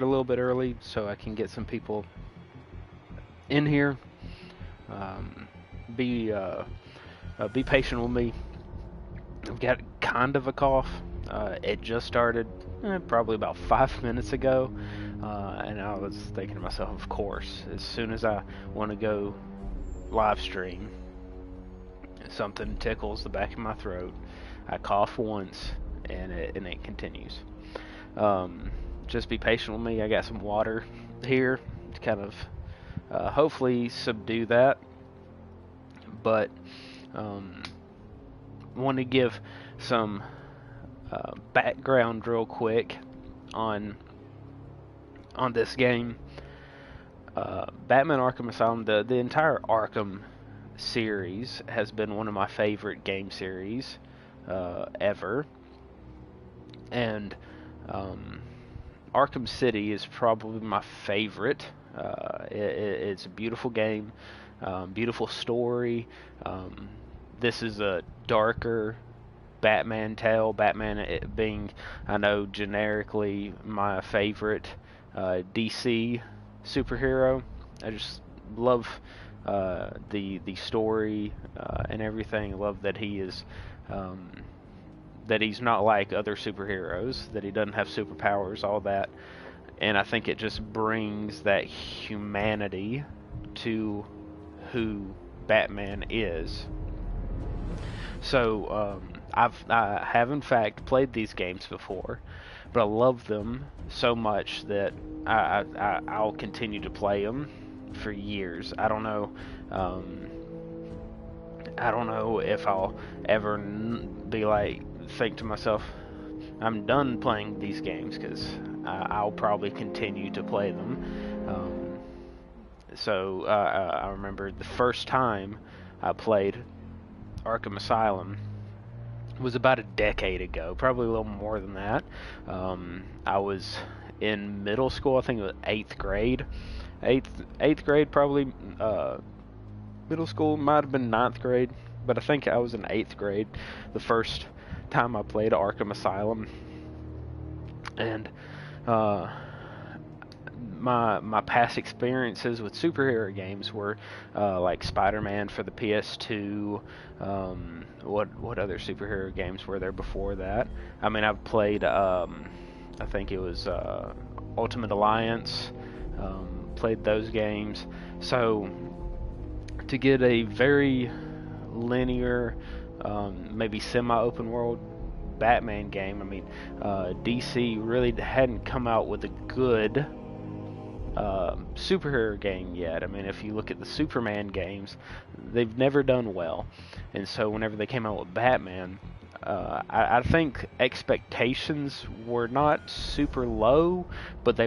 a little bit early so I can get some people in here. Um, be be patient with me. I've got kind of a cough. It just started probably about 5 minutes ago, and I was thinking to myself, of course, as soon as I want to go live stream, something tickles the back of my throat. I cough once, and it continues. Um, just be patient with me. I got some water here to kind of hopefully subdue that, but um, want to give some background real quick on this game. Batman Arkham Asylum, the entire Arkham series has been one of my favorite game series ever, and Arkham City is probably my favorite. It's a beautiful game, beautiful story. This is a darker Batman tale. Batman being, I know, generically my favorite DC superhero. I just love the story and everything. I love that he is that he's not like other superheroes, that he doesn't have superpowers, all that. And I think it just brings that humanity to who Batman is. So I have in fact played these games before, but I love them so much that I'll continue to play them for years. I don't know. I don't know if I'll ever be like, think to myself, I'm done playing these games, because I'll probably continue to play them. So I remember the first time I played Arkham Asylum was about a decade ago, probably a little more than that. I was in middle school. I think it was eighth grade. Eighth grade, probably. Middle school might have been ninth grade, but I think I was in eighth grade the first time I played Arkham Asylum. And my past experiences with superhero games were like Spider-Man for the PS2. What other superhero games were there before that? I mean, I've played. I think it was Ultimate Alliance. Played those games. So to get a very linear, maybe semi-open world Batman game, I mean, DC really hadn't come out with a good superhero game yet. I mean, if you look at the Superman games, they've never done well. And so whenever they came out with Batman, I think expectations were not super low, but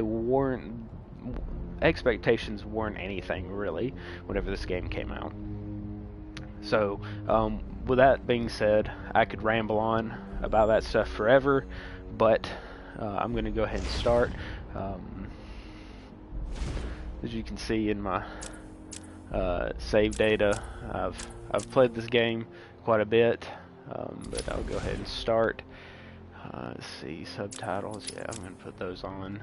expectations weren't anything really whenever this game came out. So with that being said, I could ramble on about that stuff forever, but I'm going to go ahead and start. As you can see in my save data, I've played this game quite a bit, but I'll go ahead and start. Let's see, subtitles. Yeah, I'm going to put those on.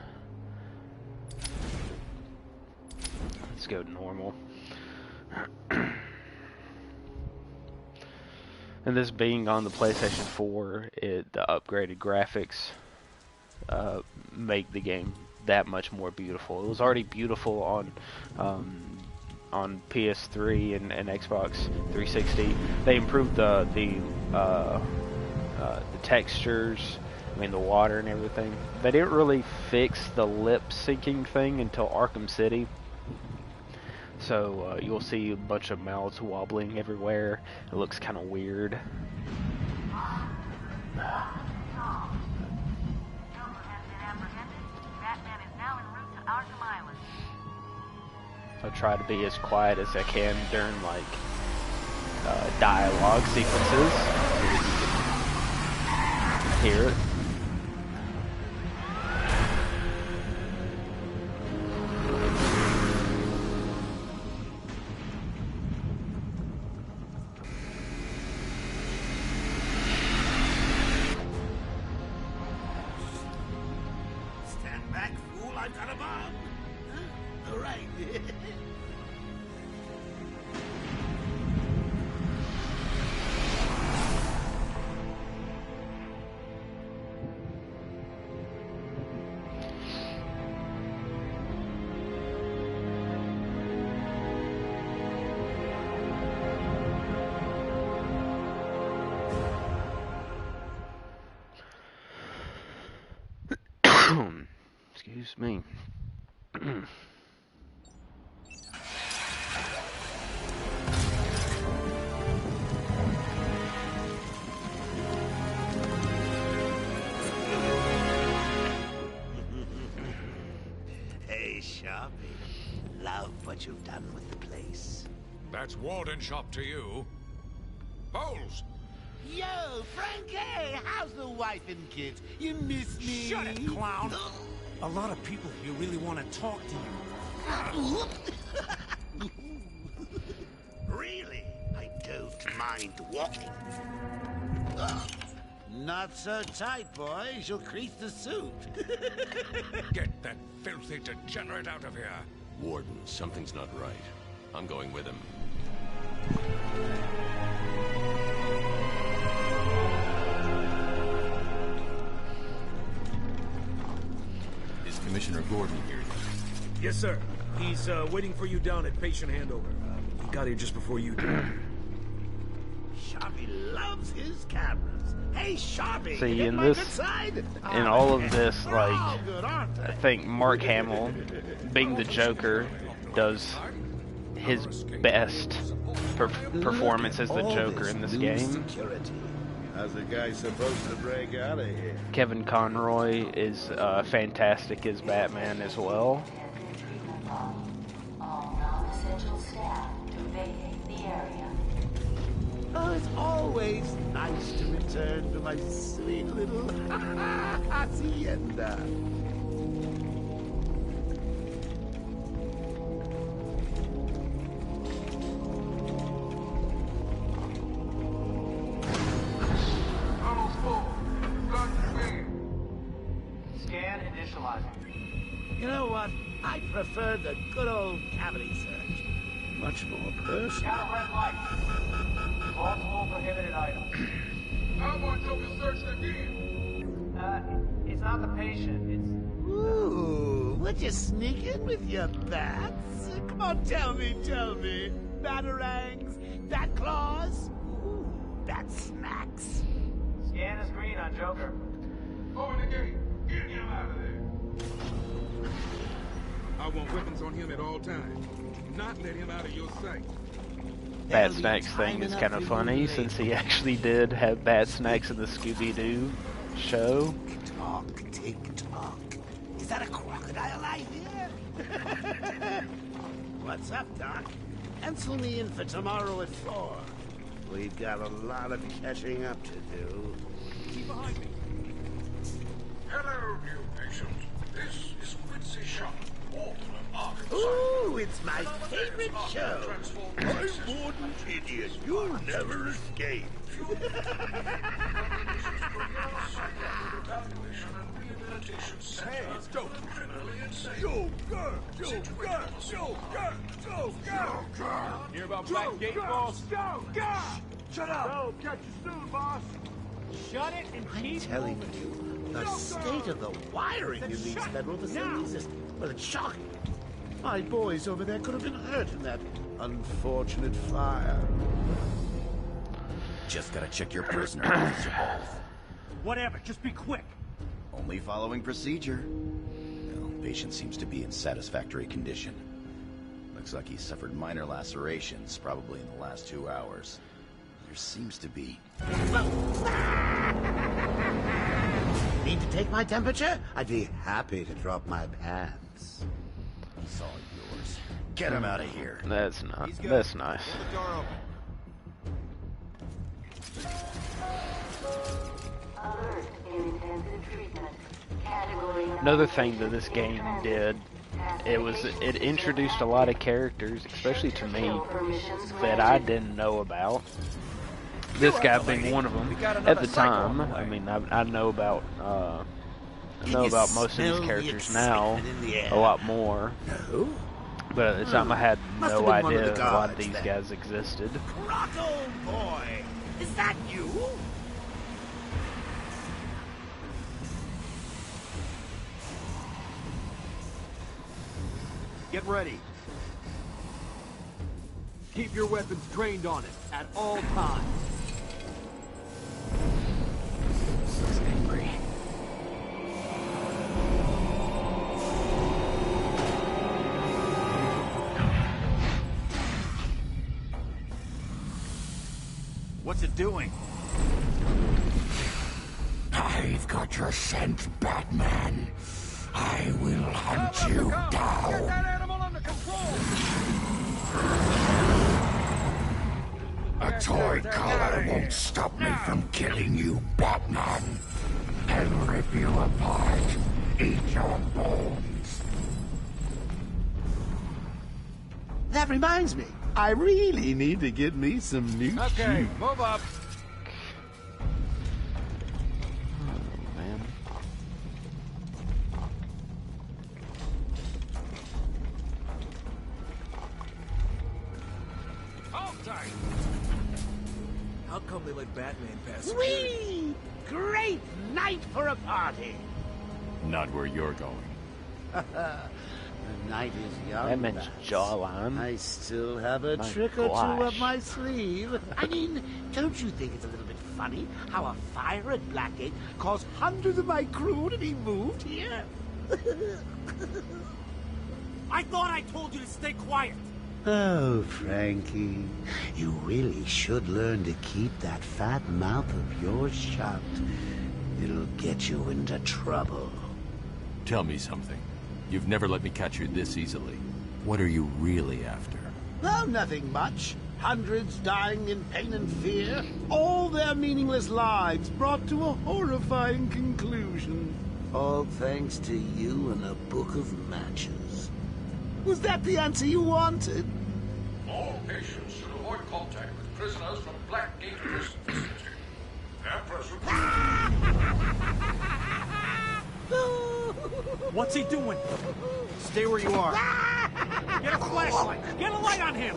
Let's go to normal. And this being on the PlayStation 4, the upgraded graphics make the game that much more beautiful. It was already beautiful on PS3 and Xbox 360. They improved the textures, I mean the water and everything. They didn't really fix the lip syncing thing until Arkham City. So you'll see a bunch of mouths wobbling everywhere. It looks kind of weird. I'll try to be as quiet as I can during like dialogue sequences so that you can hear it. Got a bomb? Huh? All right. Excuse me. Hey, Sharpie. Love what you've done with the place. That's Warden Shop to you. Bowles! Yo, Frankie! How's the wife and kids? You miss me? Shut it, clown! A lot of people here really want to talk to you. Really? I don't mind walking. Not so tight, boys. You'll crease the suit. Get that filthy degenerate out of here. Warden, something's not right. I'm going with him. Is Commissioner Gordon here? Yes, sir. He's waiting for you down at patient handover. He got here just before you did. Sharpie loves his cameras. Hey, Sharpie! See, you in my this, good side? in all of this, They're all like, good, aren't I they? think Mark Hamill, being the Joker, does his best performance as the Joker in this game. Security. How's the guy supposed to break out of here? Kevin Conroy is fantastic as Batman as well. All non-essential staff to vacate the area. Oh, it's always nice to return to my sweet little hacienda. Scan initializing. You know what? I prefer the good old cavity search. Much more personal. Got a red light. Multiple prohibited items. I want to search again. It's not the patient. It's Ooh, would you sneak in with your bats? Come on, tell me. Batarangs, bat claws, ooh, bat smacks. scan is green on Joker. Open the gate. Get him out of there. I want weapons on him at all times. Do not let him out of your sight. Bat Snacks thing is kind of funny since he actually did have Bat Snacks in the Scooby-Doo show. Tick-tock. Is that a crocodile I hear? What's up, Doc? Pencil me in for tomorrow at 4. We've got a lot of catching up to do. Keep behind me. Hello, new patient. This is Quincy Shop, Warden of Arkham Ooh, it's my favorite show. I'm Warden's idiot. You'll never escape. Hey, it's dope. Criminally insane. Hear about Black Gate, boss? Shut up! Catch you soon, boss! Shut it and I'm telling you, the state of the wiring in these federal facilities is, well, it's shocking. My boys over there could have been hurt in that unfortunate fire. Just gotta check your prisoner, Officer Bowles. Whatever, just be quick. Only following procedure. Well, patient seems to be in satisfactory condition. Looks like he suffered minor lacerations, probably in the last 2 hours. There seems to be... Need to take my temperature? I'd be happy to drop my pants. He's all yours. Get him out of here. That's not. That's nice. Get the door open. Alert in intensive treatment. Category Another thing that this game did, it introduced a lot of characters, especially to me, that I didn't know about. This guy being one of them. At the time, I mean, I know about I know about most of these characters now, a lot more. No? But at the time I had Must have no been one of idea the a lot of guards these then. guys existed. Rocco boy! Is that you? Get ready. Keep your weapons trained on it at all times. He's angry. What's it doing? I've got your scent, Batman. I will hunt you down. Get that animal under control! A toy collar won't stop me from killing you, Batman. I'll rip you apart, eat your bones. That reminds me, I really need to get me some new Okay, shoes. move up. Oh, man. Hold tight. How come they let Batman pass? Whee! Great night for a party. Not where you're going. The night is young. That man's Bats. jawline. I still have a My trick or two up gosh. my sleeve. I mean, don't you think it's a little bit funny how a fire at Blackgate caused hundreds of my crew to be moved here? I thought I told you to stay quiet. Oh, Frankie, you really should learn to keep that fat mouth of yours shut. It'll get you into trouble. Tell me something. You've never let me catch you this easily. What are you really after? Oh, nothing much. Hundreds dying in pain and fear. All their meaningless lives brought to a horrifying conclusion. All thanks to you and a book of matches. Was that the answer you wanted? All patients should avoid contact with prisoners from Blackgate Prison Facility. At present, What's he doing? Stay where you are. Get a flashlight. Get a light on him.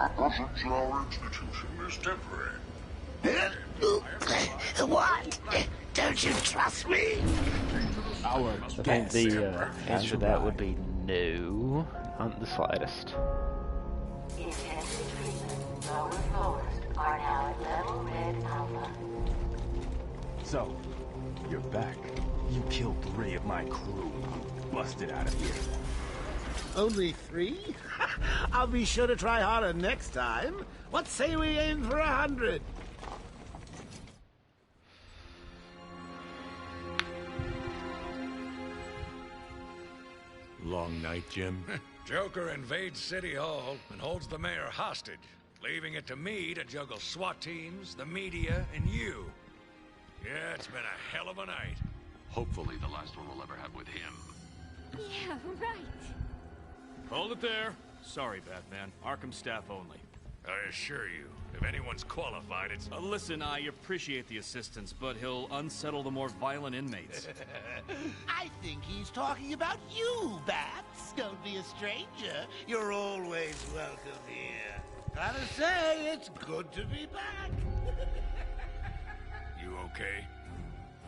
our presence in our institution is temporary. What? Don't you trust me? I think the answer to that would be no, not the slightest. Intensive treatment. Lower floors are now at level red alpha. So, you're back. You killed 3 of my crew. Busted out of here. Only 3? I'll be sure to try harder next time. What say we aim for 100? Long night, Jim? Joker invades City Hall and holds the mayor hostage, leaving it to me to juggle SWAT teams, the media, and you. Yeah, it's been a hell of a night. Hopefully the last one we'll ever have with him. Yeah, right. Hold it there. Sorry, Batman. Arkham staff only. I assure you, if anyone's qualified, it's... Listen, I appreciate the assistance, but he'll unsettle the more violent inmates. I think he's talking about you, Bats. Don't be a stranger. You're always welcome here. Gotta say, it's good to be back. You okay?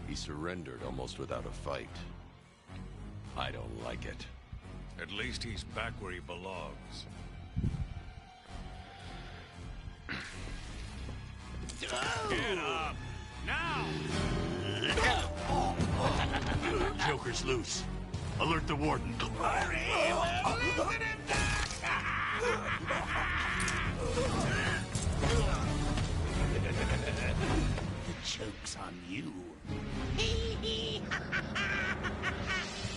He surrendered almost without a fight. I don't like it. At least he's back where he belongs. Get up! Now! Joker's loose. Alert the warden. The joke's on you.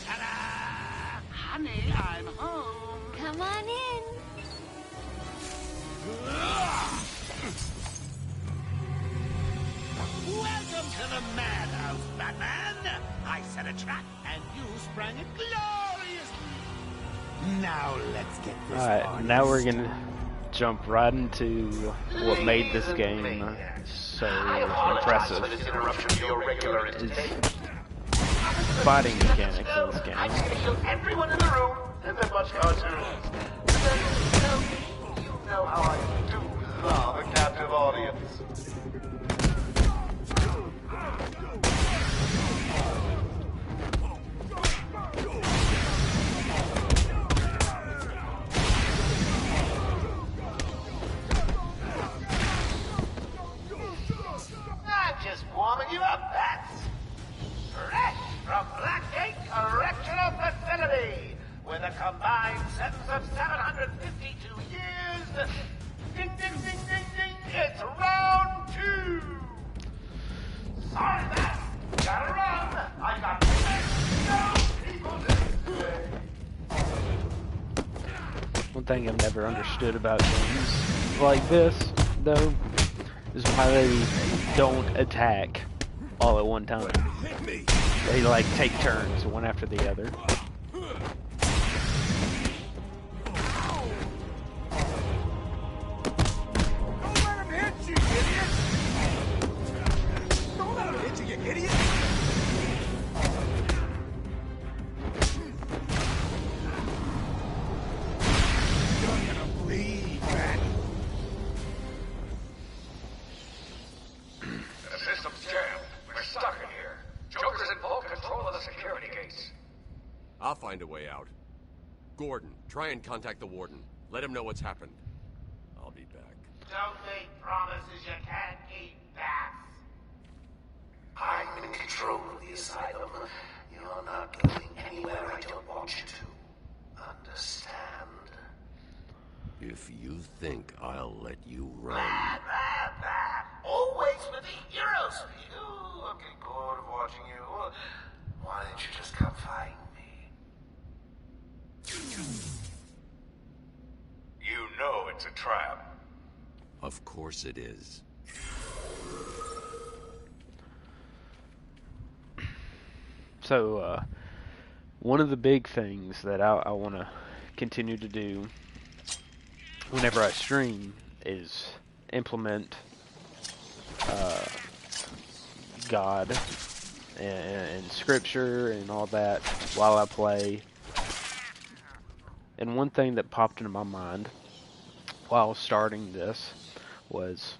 Ta-da! Honey, I'm home. Come on in. Welcome to the madhouse, Batman. I set a trap, and you sprang it gloriously. Now let's get this. Alright, party now we're started. gonna jump right into what made this game so impressive. Is fighting mechanics in this game. Everyone in the room and then watch cartoons. You know how I do love a captive audience. I'm just warming you up, Bats. Fresh from Blackgate Correctional Facility, with a combined sentence of 752 years. Ding, ding, ding, ding, ding. It's round 2. Sorry, Bats. Gotta run. I got people to stay. One thing I've never understood about games like this, though, is why they don't attack all at one time. They like take turns, one after the other. Don't let him hit you, idiot! Don't let him hit you, you idiot! You're gonna bleed, man. The system's jammed. We're stuck in here. Joker's in full control of the security gates. I'll find a way out. Gordon, try and contact the warden. Let him know what's happened. I'll be back. Don't make promises you can't keep, Bats. I'm in control of the asylum. You're not going anywhere I don't want you to. Understand? If you think I'll let you run... Always with the heroes. You looking bored of watching you. Why didn't you just come find me? You know it's a trap. Of course it is. So, one of the big things that I want to continue to do whenever I stream is implement God and scripture and all that while I play. And one thing that popped into my mind while starting this was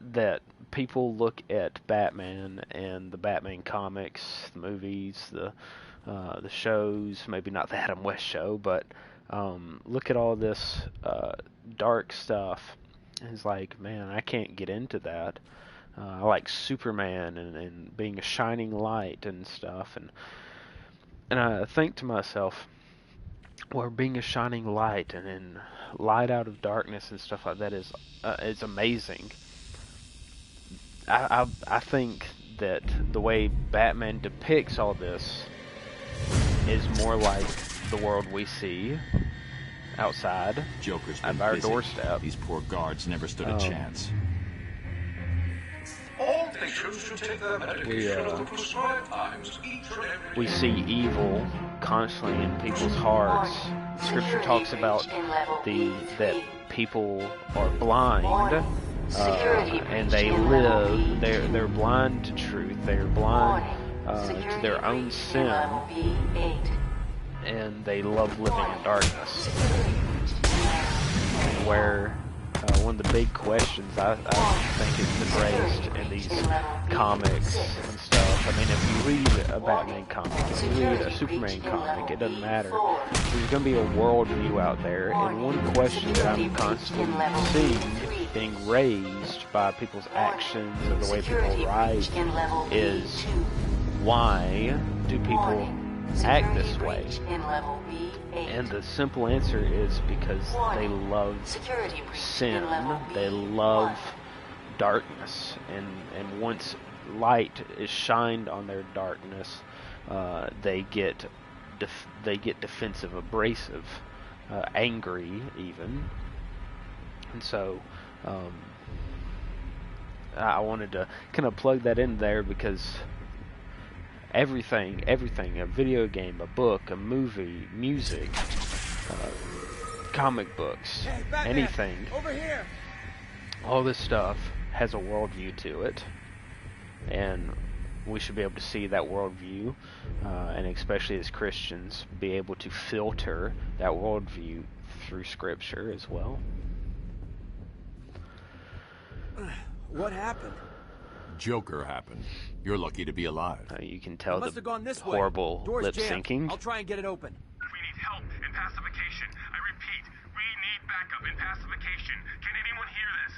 that people look at Batman and the Batman comics, the movies, the shows, maybe not the Adam West show, but look at all this dark stuff. And it's like, man, I can't get into that. I like Superman and being a shining light and stuff, and I think to myself, well, being a shining light and light out of darkness and stuff like that is amazing. I think that the way Batman depicts all this is more like the world we see outside Joker's of been our busy. doorstep. These poor guards never stood a chance. All patients should take their medication at the prescribed times each and every We see evil constantly in people's hearts. Scripture talks about that people are blind, and they live. They're blind to truth. They're blind to their own sin, and they love living in darkness. And where one of the big questions I think has been raised in these comics and stuff. I mean, if you read a Batman comic, if you read a Superman comic, it doesn't matter. There's going to be a worldview out there, and one question that I'm constantly seeing being raised by people's actions or the way people write is, why do people act this way? And the simple answer is because they love sin, they love darkness, and once light is shined on their darkness, they get defensive, abrasive, angry even. And so I wanted to kind of plug that in there because everything, a video game, a book, a movie, music, comic books, Hey, Batman, anything, over here. all this stuff has a worldview to it, and we should be able to see that worldview, and especially as Christians, be able to filter that worldview through Scripture as well. What happened? Joker happened. You're lucky to be alive. You can tell Must the have gone this way. horrible Door's lip jammed. syncing. I'll try and get it open. We need help in pacification. I repeat, we need backup in pacification. Can anyone hear this?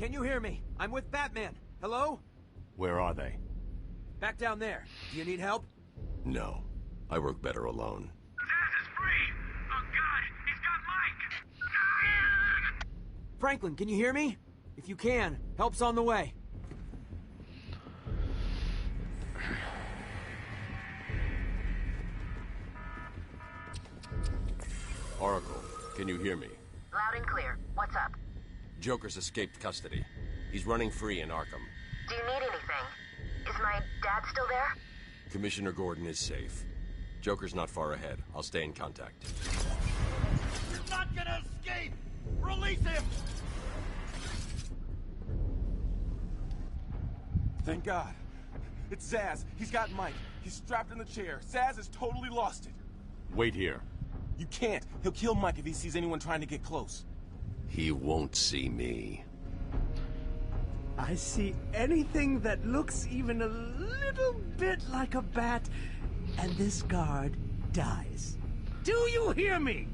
Can you hear me? I'm with Batman. Hello? Where are they? Back down there. Do you need help? No. I work better alone. Zaz is free! Oh God, he's got Mike! Franklin, can you hear me? If you can, help's on the way. Oracle, can you hear me? Loud and clear. What's up? Joker's escaped custody. He's running free in Arkham. Do you need anything? Is my dad still there? Commissioner Gordon is safe. Joker's not far ahead. I'll stay in contact. He's not gonna escape! Release him! Thank God. It's Zaz. He's got Mike. He's strapped in the chair. Zaz has totally lost it. Wait here. You can't. He'll kill Mike if he sees anyone trying to get close. He won't see me. I see anything that looks even a little bit like a bat, and this guard dies. Do you hear me?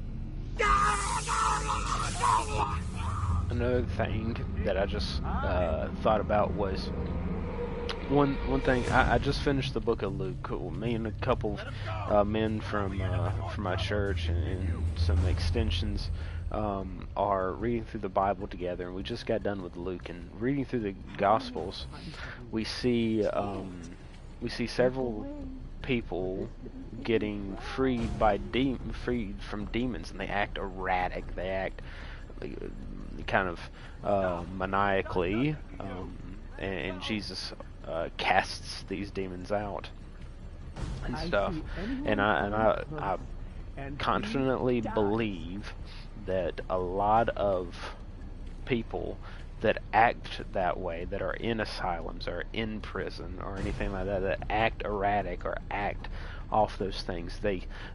Another thing that I just thought about was one thing. I just finished the book of Luke. Me and a couple men from my church and some extensions are reading through the Bible together, and we just got done with Luke. And reading through the Gospels, we see several people getting freed from demons, and they act erratic. They act kind of maniacally, and Jesus casts these demons out and stuff. And I confidently believe that a lot of people that act that way, that are in asylums or in prison or anything like that, that act erratic or act off those things,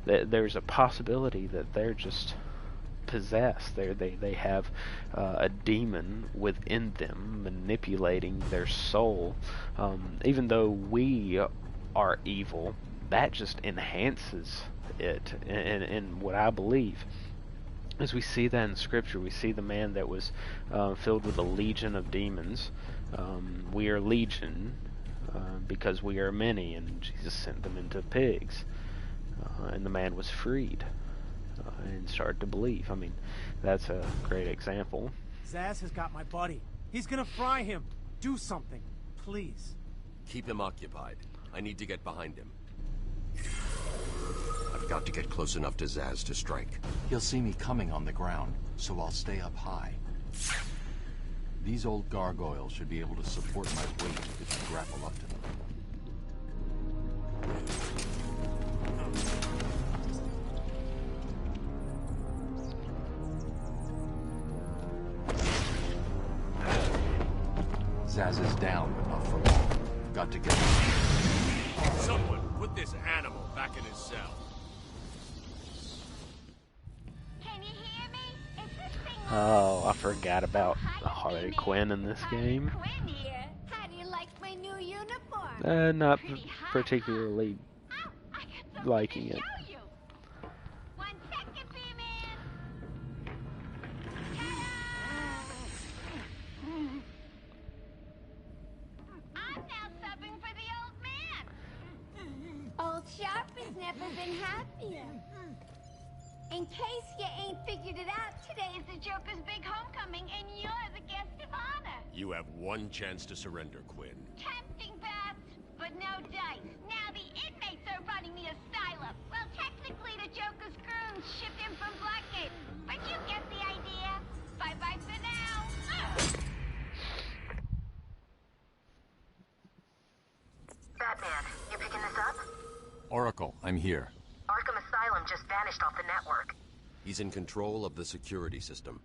there's a possibility that they're just possessed. They have a demon within them manipulating their soul. Even though we are evil, that just enhances it. And what I believe is, we see that in Scripture. We see the man that was filled with a legion of demons. We are legion because we are many, and Jesus sent them into pigs. And the man was freed and started to believe. I mean, that's a great example. Zaz has got my buddy. He's gonna fry him. Do something, please. Keep him occupied. I need to get behind him. I've got to get close enough to Zaz to strike. He'll see me coming on the ground, so I'll stay up high. These old gargoyles should be able to support my weight if you grapple up to them. Zaz is down, but not for long. Got to get him. Someone put this animal back in his cell. Can you hear me? Is this thing Oh, I forgot about Harley Quinn in this game. Quinn here? How do you like my new uniform? Not particularly Oh, I got something liking to it. show you. 1 second, B-Man. I'm now subbing for the old man. Old Sharp has never been happier. In case you ain't figured it out, today is the Joker's big homecoming, and you're the guest of honor. You have one chance to surrender, Quinn. Tempting, Beth, but no dice. Now the inmates are running the asylum. Well, technically the Joker's goons shipped in from Blackgate, but you get the idea. Bye-bye for now. Batman, you picking this up? Oracle, I'm here. Arkham Asylum just vanished off the network. He's in control of the security system.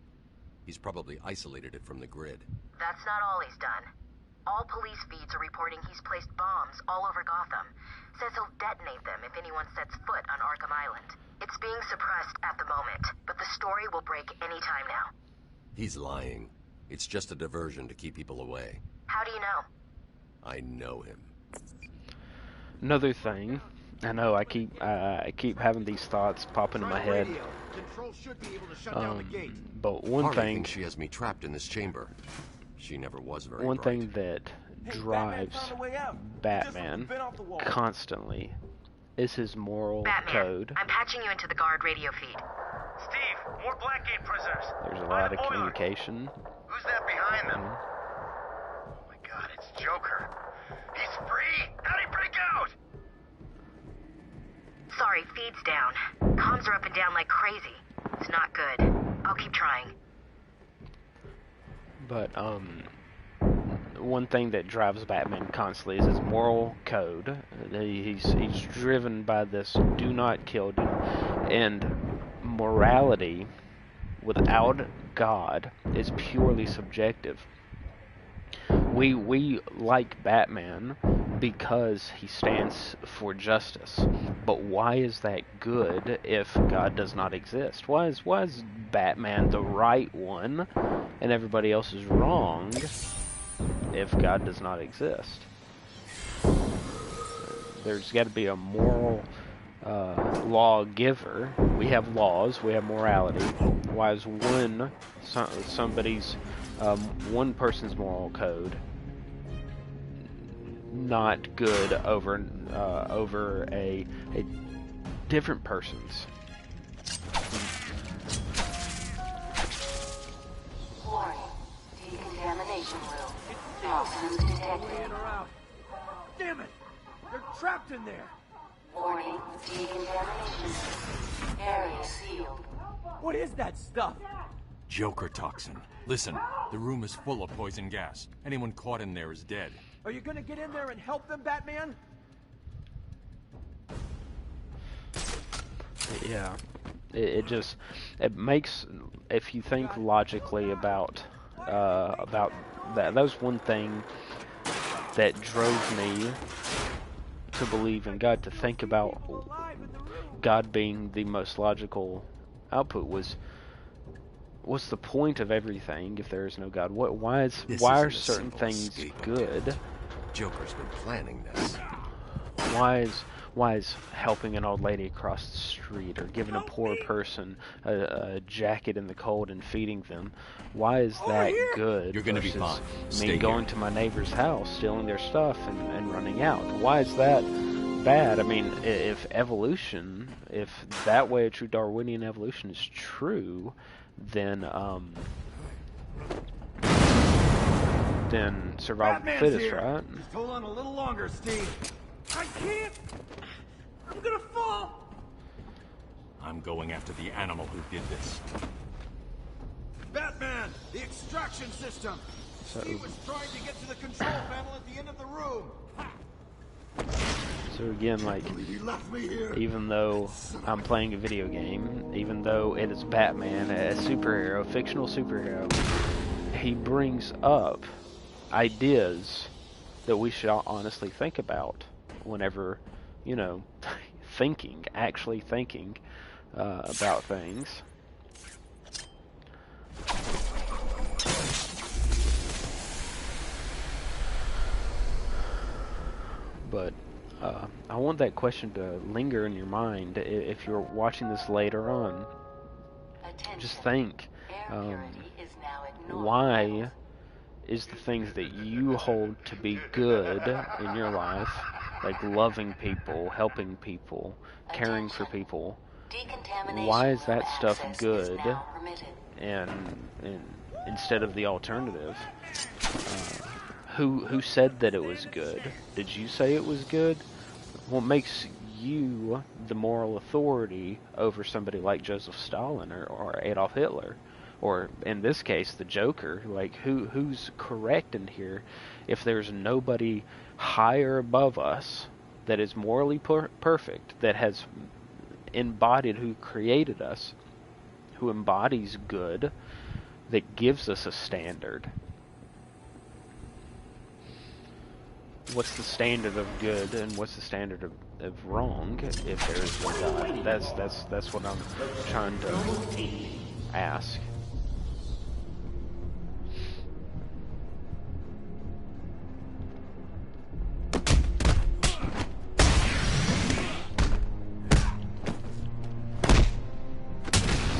He's probably isolated it from the grid. That's not all he's done. All police feeds are reporting he's placed bombs all over Gotham. Says he'll detonate them if anyone sets foot on Arkham Island. It's being suppressed at the moment, but the story will break any time now. He's lying. It's just a diversion to keep people away. How do you know? I know him. Another thing, I know I keep having these thoughts pop into my head. But one Harley thing thinks she has me trapped in this chamber. She never was very One bright. thing that drives Batman constantly is his moral Batman, code. I'm patching you into the guard radio feed. Steve, more Blackgate prisoners. There's a lot of communication. Who's that behind them? Oh my god, it's Joker. He's free! How'd he break out? Sorry, feed's down. Comms are up and down like crazy. It's not good. I'll keep trying. But one thing that drives Batman constantly is his moral code. He's driven by this do not kill, and morality without God is purely subjective. We like Batman because he stands for justice, but why is that good if God does not exist? Why is Batman the right one and everybody else is wrong if God does not exist? There's got to be a moral lawgiver. We have laws, we have morality. Why is one person's moral code not good over a different person's? Warning. Decontamination room. Toxins detected. Damn it! They're trapped in there! Warning. Decontamination. Area sealed. What is that stuff? Joker toxin. Listen, the room is full of poison gas. Anyone caught in there is dead. Are you gonna get in there and help them, Batman? Yeah, it makes, if you think logically about that was one thing that drove me to believe in God, to think about God being the most logical output. Was what's the point of everything if there is no God? Why are certain things good? Joker's been planning this. Why is helping an old lady across the street, or giving a poor person a jacket in the cold and feeding them, why is that good? You're gonna be versus fine. me going to my neighbor's house, stealing their stuff, and running out? Why is that bad? I mean, if that way a true Darwinian evolution is true, then survival of the fittest, here. right? Just hold on a little longer, Steve. I can't. I'm gonna fall. I'm going after the animal who did this. Batman, the extraction system. Steve was trying to get to the control panel at the end of the room. So again, like, even though I'm playing a video game, even though it is Batman, a superhero, a fictional superhero, he brings up ideas that we should honestly think about whenever, actually thinking about things. But I want that question to linger in your mind if you're watching this later on. Just think, why is the things that you hold to be good in your life, like loving people, helping people, caring for people, why is that stuff good and instead of the alternative? Who said that it was good? Did you say it was good? What makes you the moral authority over somebody like Joseph Stalin or Adolf Hitler? Or, in this case, the Joker? Like, who's correct in here if there's nobody higher above us that is morally perfect, that has embodied who created us, who embodies good, that gives us a standard. What's the standard of good and what's the standard of wrong if there is no God? That's what I'm trying to ask.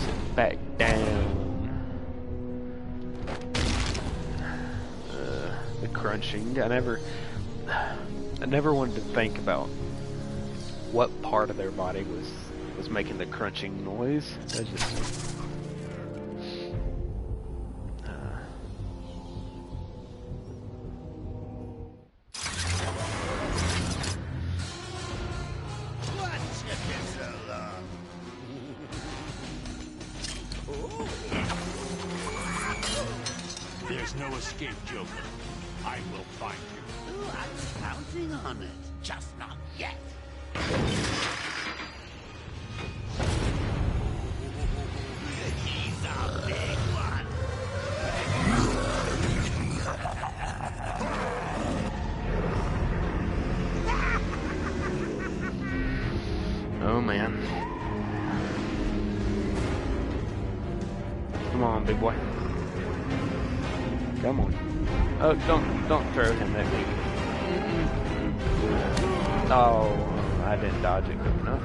Sit back down. The crunching. I never wanted to think about what part of their body was making the crunching noise. I just What took you so long? There's no escape, Joker. I will find you. Oh, I'm counting on it. Just not yet. He's a big one. oh man. Come on, big boy. Come on. Oh, don't throw him at me. Oh, I didn't dodge it quick enough.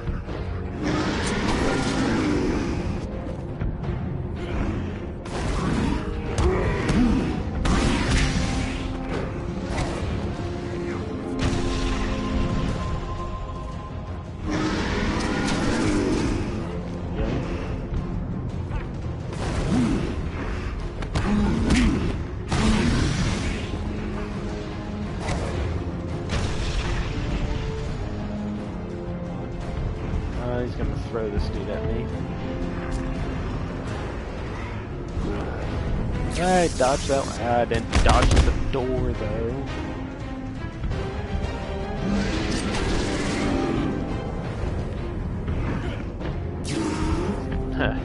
He's gonna throw this dude at me. I dodged that one. I didn't dodge the door though. Huh.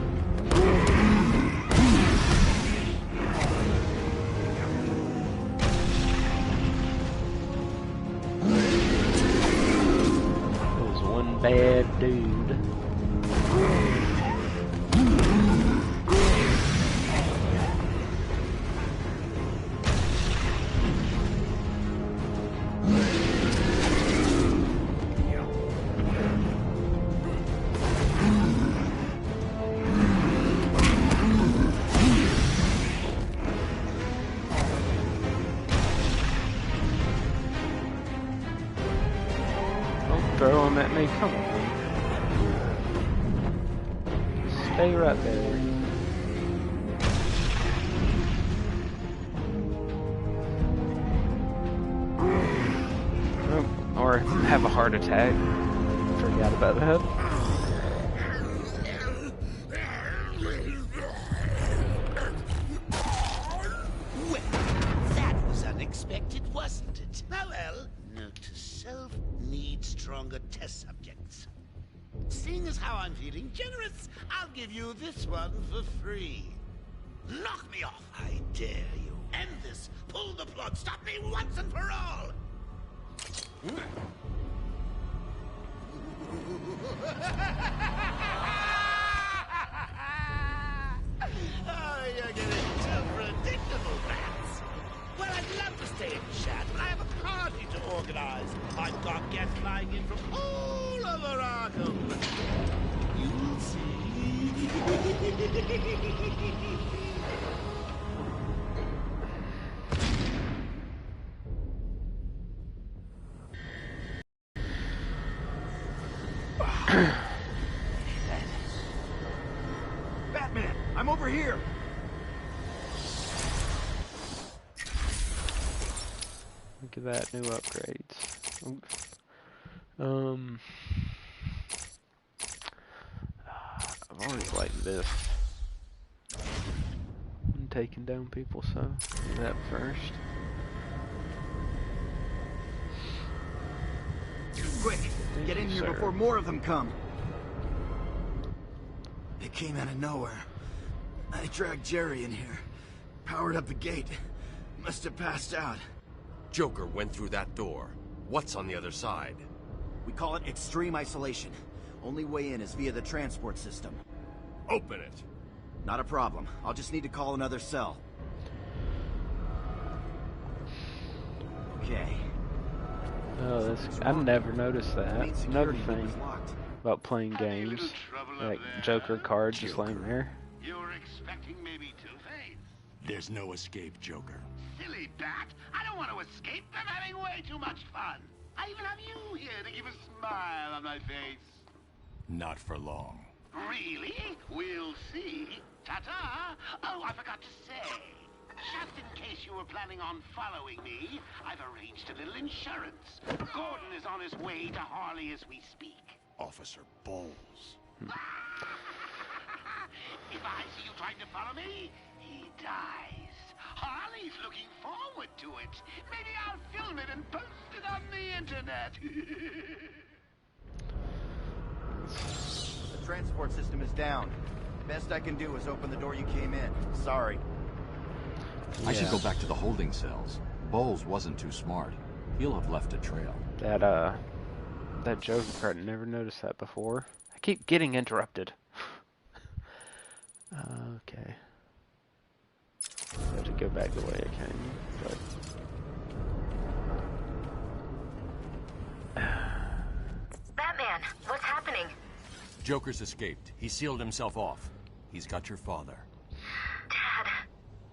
That was one bad dude. Throw him at me, come on. Stay right there. Oh, or have a heart attack. Forgot about that. Well, that was unexpected, wasn't it? Oh well, note to self, need stronger test subjects. Seeing as how I'm feeling generous, I'll give you this one for free. Knock me off, I dare you. End this. Pull the plug. Stop me once and for all. Oh, you're getting too predictable, Bats. Well, I'd love to stay and chat, but I have a party to organize. I've got guests flying in from all over Arkham. You'll see. Batman, I'm over here. Look at that, new upgrades. I've always liked this. I'm taking down people, so do that first. Quick, get in here sir. before more of them come. They came out of nowhere. I dragged Jerry in here. Powered up the gate. Must have passed out. Joker went through that door. What's on the other side? We call it extreme isolation. Only way in is via the transport system. Open it. Not a problem. I'll just need to call another cell. Okay. Oh, that's, I never noticed that. Another thing about playing games, like Joker card just laying there. You were expecting maybe Two-Face? There's no escape, Joker. Silly bat! I don't want to escape. I'm having way too much fun. I even have you here to keep a smile on my face. Not for long. Really? We'll see. Ta-ta! Oh, I forgot to say. Just in case you were planning on following me, I've arranged a little insurance. Gordon is on his way to Harley as we speak. Officer Bowles. If I see you trying to follow me, he dies. Harley's looking forward to it. Maybe I'll film it and post it on the internet. The transport system is down. Best I can do is open the door you came in. Sorry. I should go back to the holding cells. Bowles wasn't too smart. He'll have left a trail. That Joker card, never noticed that before. I keep getting interrupted. Okay. I have to go back the way I came, but... Batman, what's happening? Joker's escaped. He sealed himself off. He's got your father. Dad.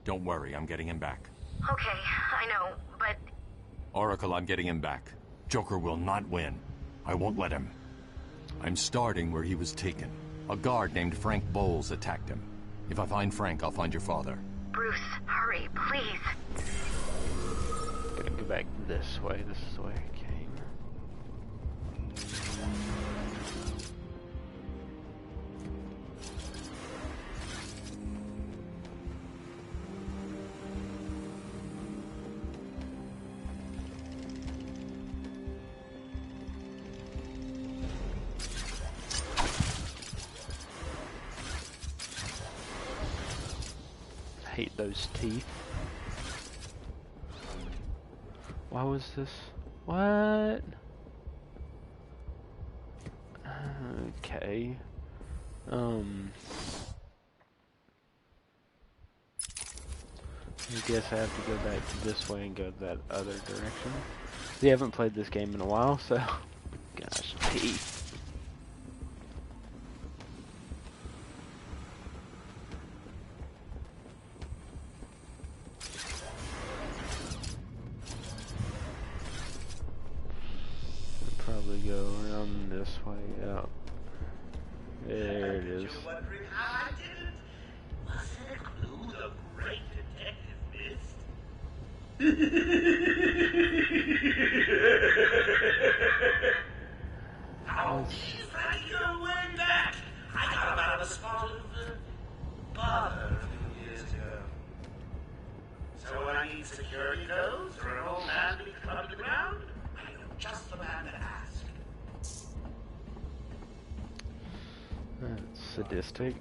Don't worry, I'm getting him back. Okay, I know, but... Oracle, I'm getting him back. Joker will not win. I won't let him. I'm starting where he was taken. A guard named Frank Bowles attacked him. If I find Frank, I'll find your father. Bruce, hurry, please. Gotta go back this way. This is the way I came. Hate those teeth. Why was this? What? Okay. I guess I have to go back this way and go that other direction. We haven't played this game in a while, so gosh, teeth. Probably go around this way out. There it is. Wondering how I did it? Was it a clue the great detective missed? Oh, geez, thank you, way back. I got him out of a spot of bother a few years ago. So when I need security codes for an old man to be clubbed to the ground, I know just the man to ask. That's sadistic.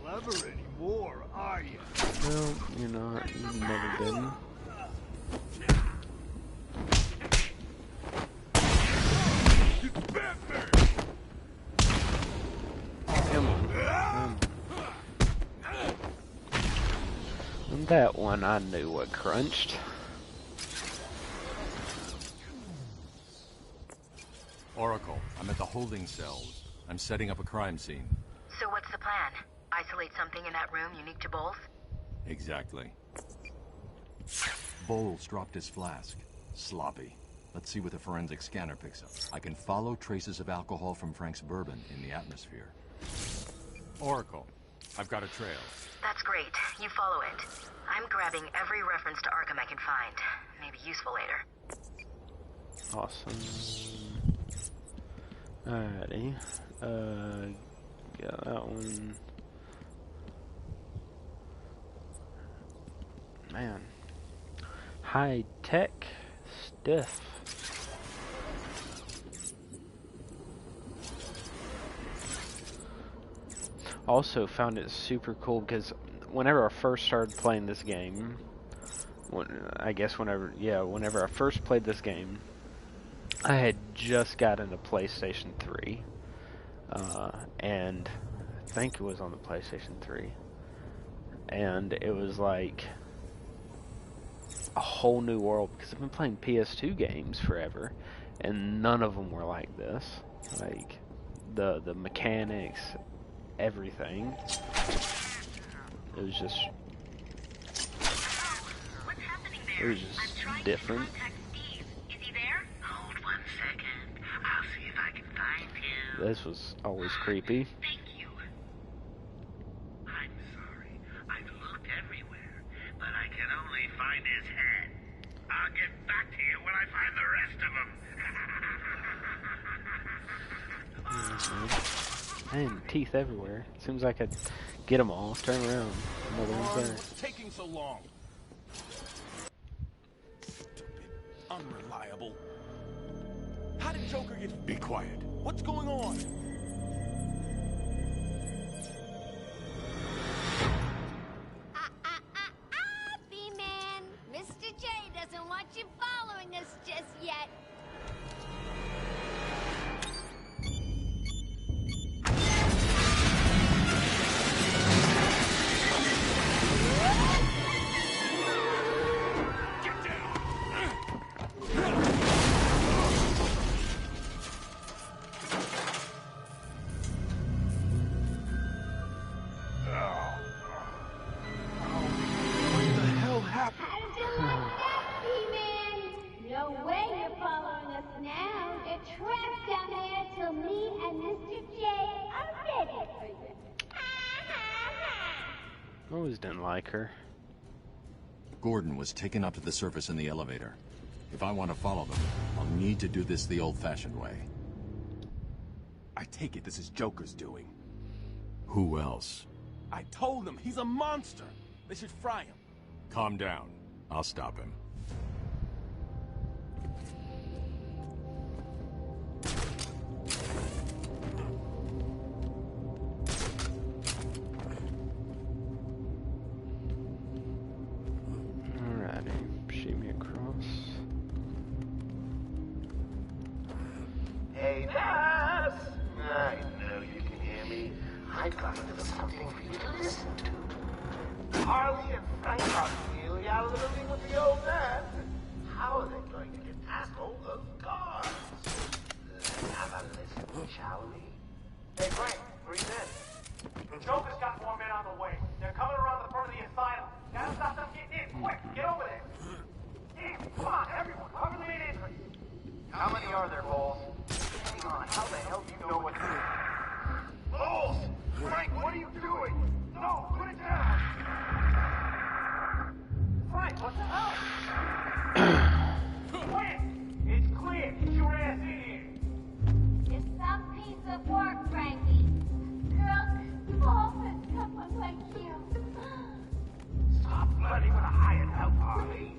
Clever anymore, are you? Well, you're not. You've never been. Come on. And that one I knew what crunched. Oracle, I'm at the holding cells. I'm setting up a crime scene. So what's the plan? Isolate something in that room unique to Bowles? Exactly. Bowles dropped his flask. Sloppy. Let's see what the forensic scanner picks up. I can follow traces of alcohol from Frank's bourbon in the atmosphere. Oracle, I've got a trail. That's great. You follow it. I'm grabbing every reference to Arkham I can find. Maybe useful later. Awesome. Alrighty. Got that one. Man. High tech stuff. Also found it super cool because whenever I first started playing this game, whenever I first played this game, I had just gotten a PlayStation 3, and I think it was on the PlayStation 3, and it was like a whole new world, because I've been playing PS2 games forever, and none of them were like this. Like, the mechanics, everything. It was just different. This was always creepy. Thank you. I'm sorry. I've looked everywhere, but I can only find his head. I'll get back to you when I find the rest of them. Man, teeth everywhere. Seems like I'd get them all. Turn around. Another one's there. What's taking so long? Stupid, unreliable. How did Joker get? Be quiet. What's going on? B-Man, Mr. J doesn't want you following us just yet. Always didn't like her. Gordon was taken up to the surface in the elevator. If I want to follow them, I'll need to do this the old-fashioned way. I take it this is Joker's doing. Who else? I told them he's a monster. They should fry him. Calm down. I'll stop him. Hey, Nas! I know you can hear me. I've got a little something for you to listen to. Harley and Frank are nearly out of the building with the old man. How are they going to get past all those guards? Let's have a listen, shall we? Hey, Frank, breathe in. The Joker's got more men on the way. They're coming around the front of the asylum. Gotta stop them getting in. Quick, get over there. Damn, come on, everyone, cover the main entrance. How many are there, Bowles? Hang on, how the hell do you know what to do? Bowles! Frank, what are you doing? No, put it down! Frank, what the hell? Quick! It's clear. Get your ass in here. It's some piece of work, Frankie. Girls, you've often someone like you. Stop flirting with a hired help, Harley.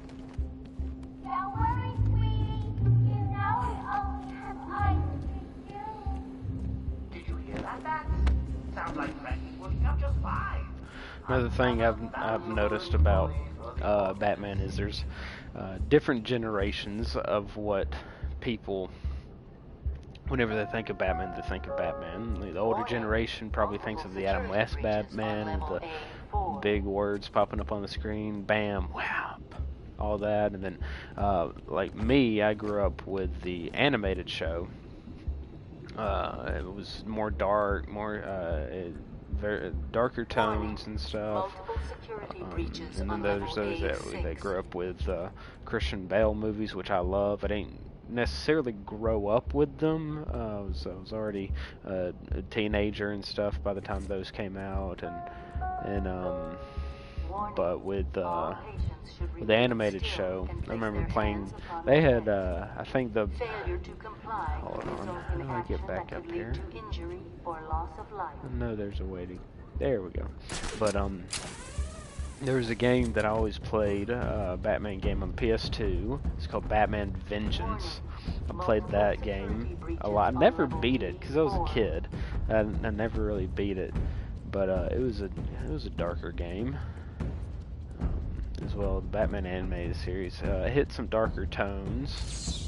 Don't worry, sweetie. You know we always have eyes for you. Did you hear that, Bats? Sounds like Frankie's working out just fine. Another thing I've noticed about Batman is there's different generations of what people, whenever they think of Batman, they think of Batman. The older generation probably thinks of the Adam West Batman with the big words popping up on the screen, bam, whap, all that. And then, like me, I grew up with the animated show. It was more dark, very darker tones and stuff. And then there's those that grew up with Christian Bale movies, which I love. I didn't necessarily grow up with them. I was already a teenager and stuff by the time those came out, but with the animated show, I remember playing. They had I think the. Hold on, how do I get back up here? No, there's a way to. There we go. But there was a game that I always played, Batman game on the PS2. It's called Batman Vengeance. I played that game a lot. I never beat it because I was a kid. I never really beat it. but it was a darker game. As well, the Batman animated series hit some darker tones.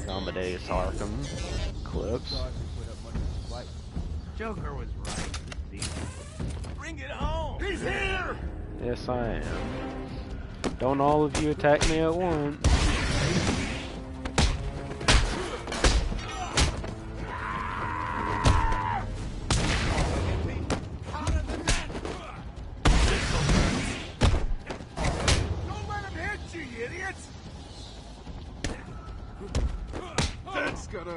Amadeus Arkham clips. Joker was right. Bring it home! He's here! Yes, I am. Don't all of you attack me at once. Don't let him hit you, you idiots! That's gotta...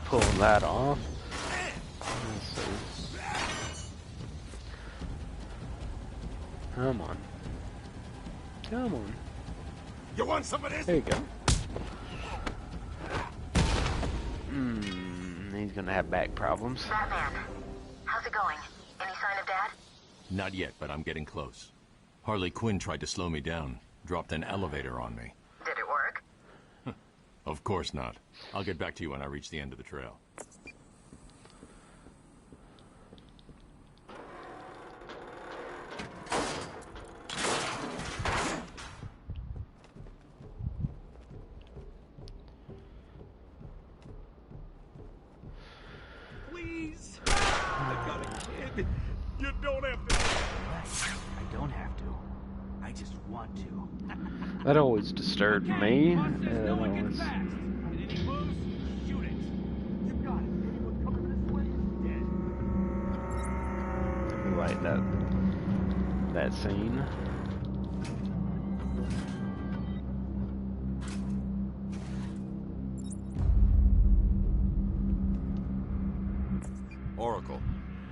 Pull that off. Let's see. Come on. Come on. You want some of this? There you go. He's gonna have back problems. Batman, how's it going? Any sign of Dad? Not yet, but I'm getting close. Harley Quinn tried to slow me down, dropped an elevator on me. Did it work? Of course not. I'll get back to you when I reach the end of the trail. Please! I got a kid. You don't have to. I don't have to. I just want to. That always disturbed me. Like that scene. Oracle,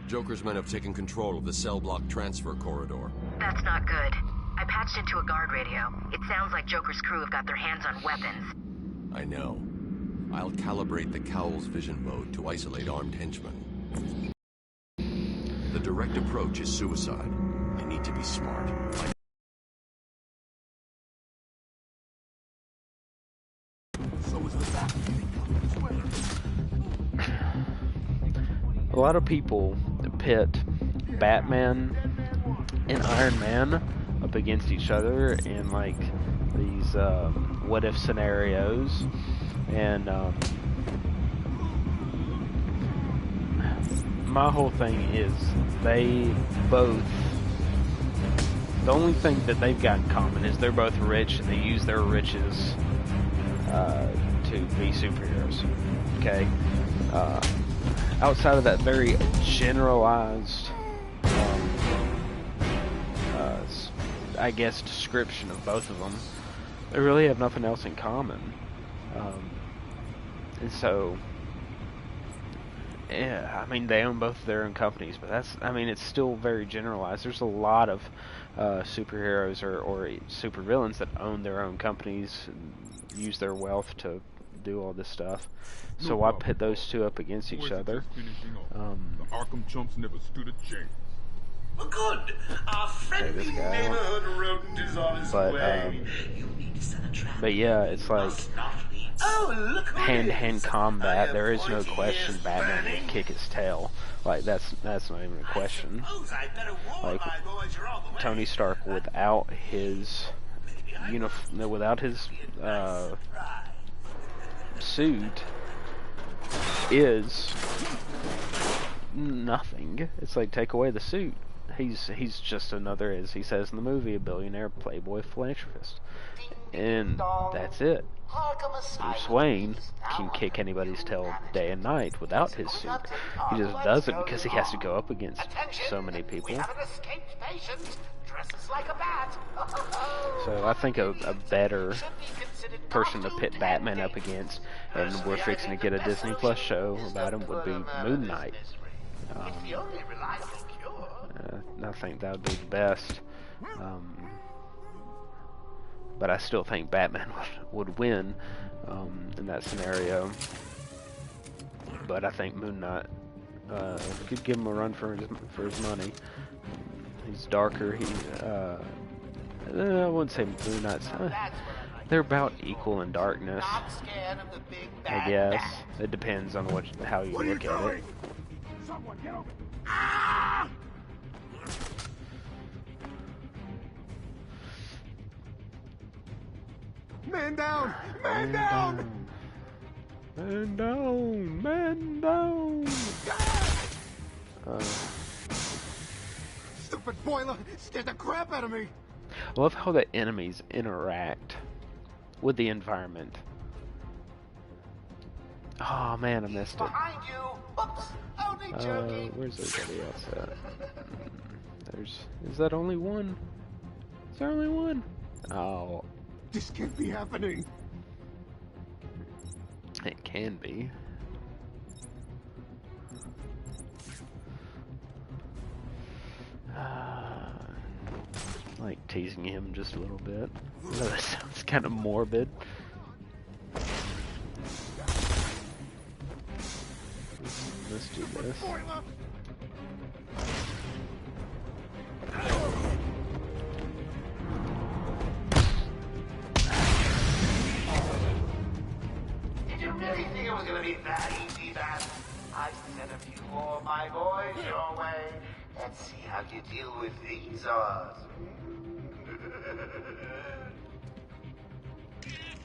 Joker's men have taken control of the cell block transfer corridor. That's not good. I patched into a guard radio. It sounds like Joker's crew have got their hands on weapons. I know. I'll calibrate the Cowl's vision mode to isolate armed henchmen. The direct approach is suicide. I need to be smart. So is the back. A lot of people pit Batman and Iron Man up against each other in like these what if scenarios, and my whole thing is they both, the only thing that they've got in common is they're both rich and they use their riches to be superheroes. Okay, outside of that very generalized I guess description of both of them, they really have nothing else in common. And so, yeah, I mean, they own both of their own companies, but that's, I mean, it's still very generalized. There's a lot of superheroes or supervillains that own their own companies and use their wealth to do all this stuff. So why pit those two up against each other? The Arkham chumps never stood a chance. Good. Our friendly neighborhood rodent is on his way. You need to set a trap. But yeah, it's like hand-to-hand combat. There is no question Batman will kick his tail. Like that's not even a question. Like Tony Stark without his without his suit is nothing. It's like, take away the suit. He's just another, as he says in the movie, a billionaire playboy philanthropist. And that's it. Bruce Wayne can kick anybody's tail day and night without his suit. He just does it because he has to go up against so many people. So I think a better person to pit Batman up against, and we're fixing to get a Disney Plus show about him, would be Moon Knight. I think that would be the best. But I still think Batman would win in that scenario. But I think Moon Knight could give him a run for his money. He's darker. I wouldn't say Moon Knight's. They're about equal in darkness. I guess it depends on how you look at it. Someone get over. Ah! Man down! Man down! Man down! Man down! Stupid boiler! Scared the crap out of me! I love how the enemies interact with the environment. Oh man, I missed it. Behind you! Oops! Only joking! Where's everybody else at? Is that only one? Is there only one? Oh. This can't be happening. It can be. Like teasing him just a little bit. I know that sounds kind of morbid. Let's do this. Did you really think it was gonna be that easy, man? I sent a few more of my boys your way. Let's see how you deal with these odds.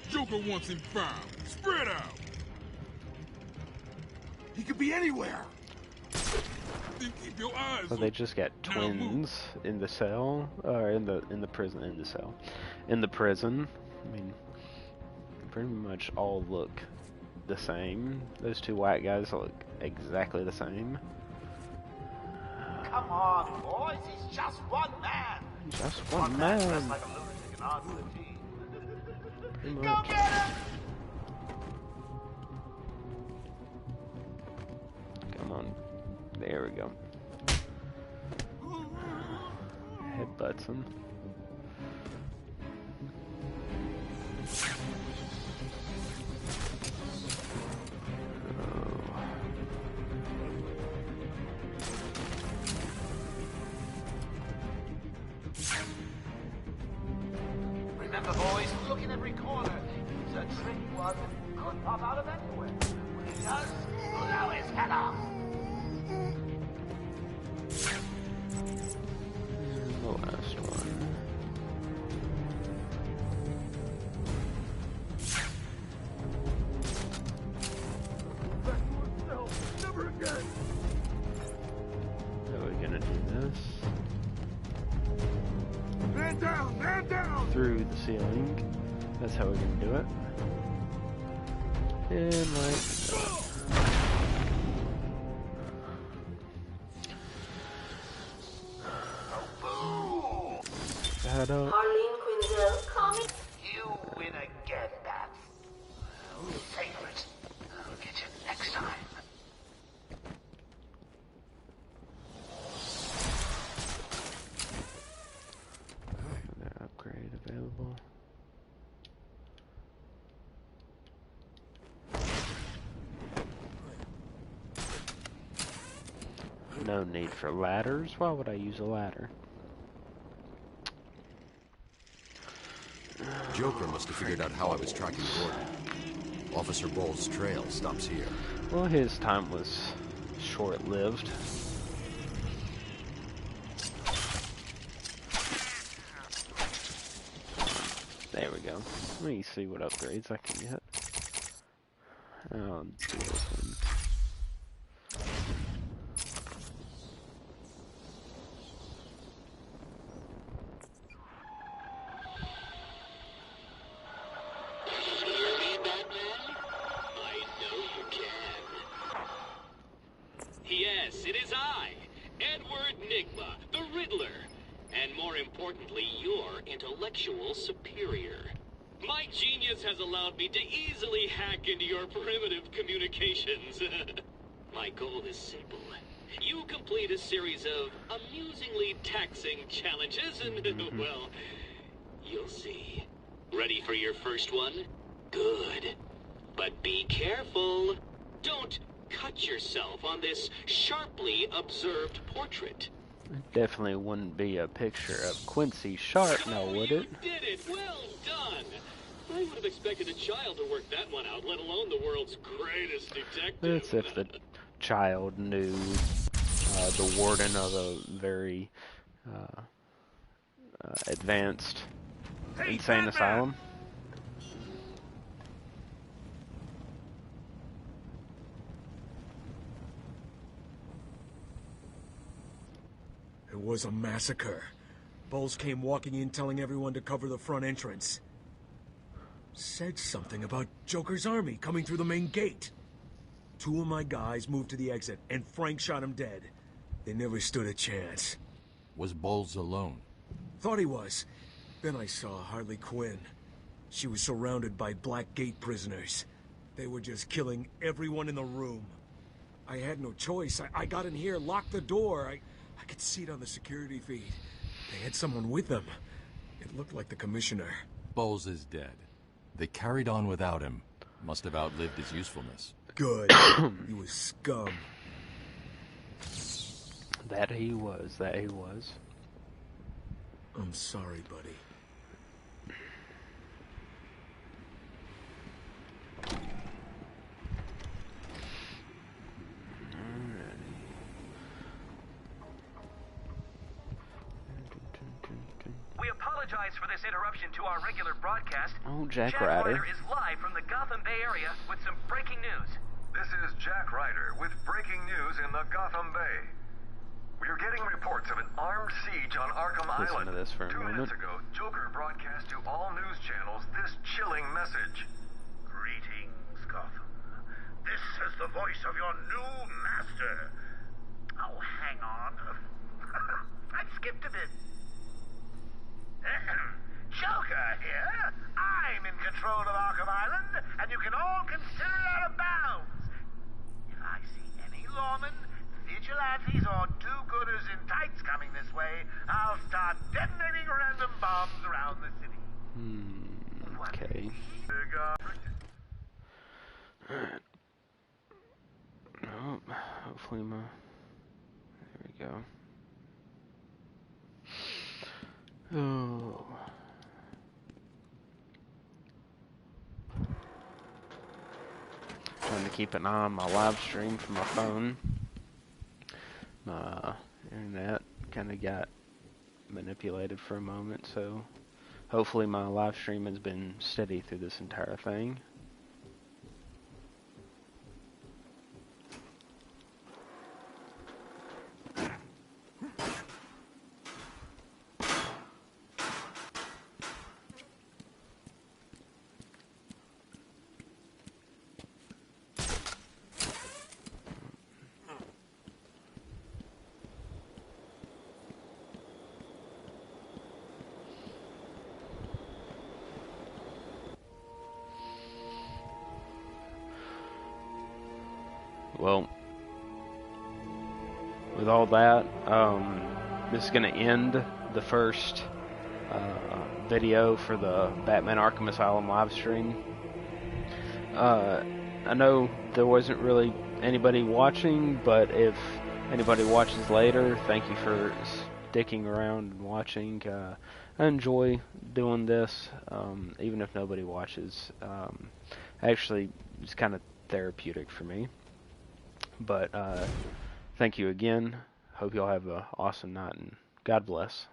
Joker wants him found. Spread out. He could be anywhere. Then keep your eyes So they just got twins in the cell, or in the prison. In the prison. I mean, pretty much all look the same. Those two white guys look exactly the same. Come on, boys, he's just one man. Just one man. Dressed like a lunatic and on the team. Pretty Go much. get him! Come on. There we go. Headbutts him. Remember, boys, look in every corner. He's a tricky one. Could pop out of anywhere. When he does, blow his head off. The last one. Never again. How are we gonna do this? Man down! Man down! Through the ceiling. That's how we're gonna do it. And like that. That up. Harleen Quinzel, call me. You win again, Bats. Well, savor it. I'll get you next time. Another upgrade available. No need for ladders. Why would I use a ladder? Joker must have figured out how I was tracking Gordon. Officer Bowles' trail stops here. Well, his time was short-lived. There we go. Let me see what upgrades I can get. I'll do this one. Yes, it is I, Edward Nigma, the Riddler, and more importantly, your intellectual superior. My genius has allowed me to easily hack into your primitive communications. My goal is simple. You complete a series of amusingly taxing challenges and, well, you'll see. Ready for your first one? Good. But be careful. Don't cut yourself on this sharply observed portrait. It definitely wouldn't be a picture of Quincy Sharp, now would it? You did it! Well done! I would have expected a child to work that one out, let alone the world's greatest detective. That's if the child knew the warden of a very advanced insane asylum. It was a massacre. Bowles came walking in telling everyone to cover the front entrance. Said something about Joker's army coming through the main gate. 2 of my guys moved to the exit, and Frank shot him dead. They never stood a chance. Was Bowles alone? Thought he was. Then I saw Harley Quinn. She was surrounded by Black Gate prisoners. They were just killing everyone in the room. I had no choice. I got in here, locked the door. I could see it on the security feed. They had someone with them. It looked like the commissioner. Bowles is dead. They carried on without him. Must have outlived his usefulness. Good. He was scum. That he was. I'm sorry, buddy. We apologize for this interruption to our regular broadcast. Oh, Jack Ryder is live from the Gotham Bay area with some breaking news. This is Jack Ryder with breaking news in the Gotham Bay. We are getting reports of an armed siege on Arkham Listen Island. to this for a 2 moment. minutes ago, Joker broadcast to all news channels this chilling message. Greetings, Gotham. This is the voice of your new master. Oh, hang on. I skipped a bit. Joker here. I'm in control of Arkham Island, and you can all consider it out of bounds. If I see any lawmen, vigilantes, or do-gooders in tights coming this way, I'll start detonating random bombs around the city. Okay. Alright. Oh, hopefully my... There we go. Oh... Trying to keep an eye on my live stream from my phone. My internet kind of got manipulated for a moment, so hopefully my live stream has been steady through this entire thing. Well, with all that, this is going to end the first video for the Batman Arkham Asylum live stream. I know there wasn't really anybody watching, but if anybody watches later, thank you for sticking around and watching. I enjoy doing this, even if nobody watches. Actually, it's kind of therapeutic for me. But thank you again. Hope you all have an awesome night, and God bless.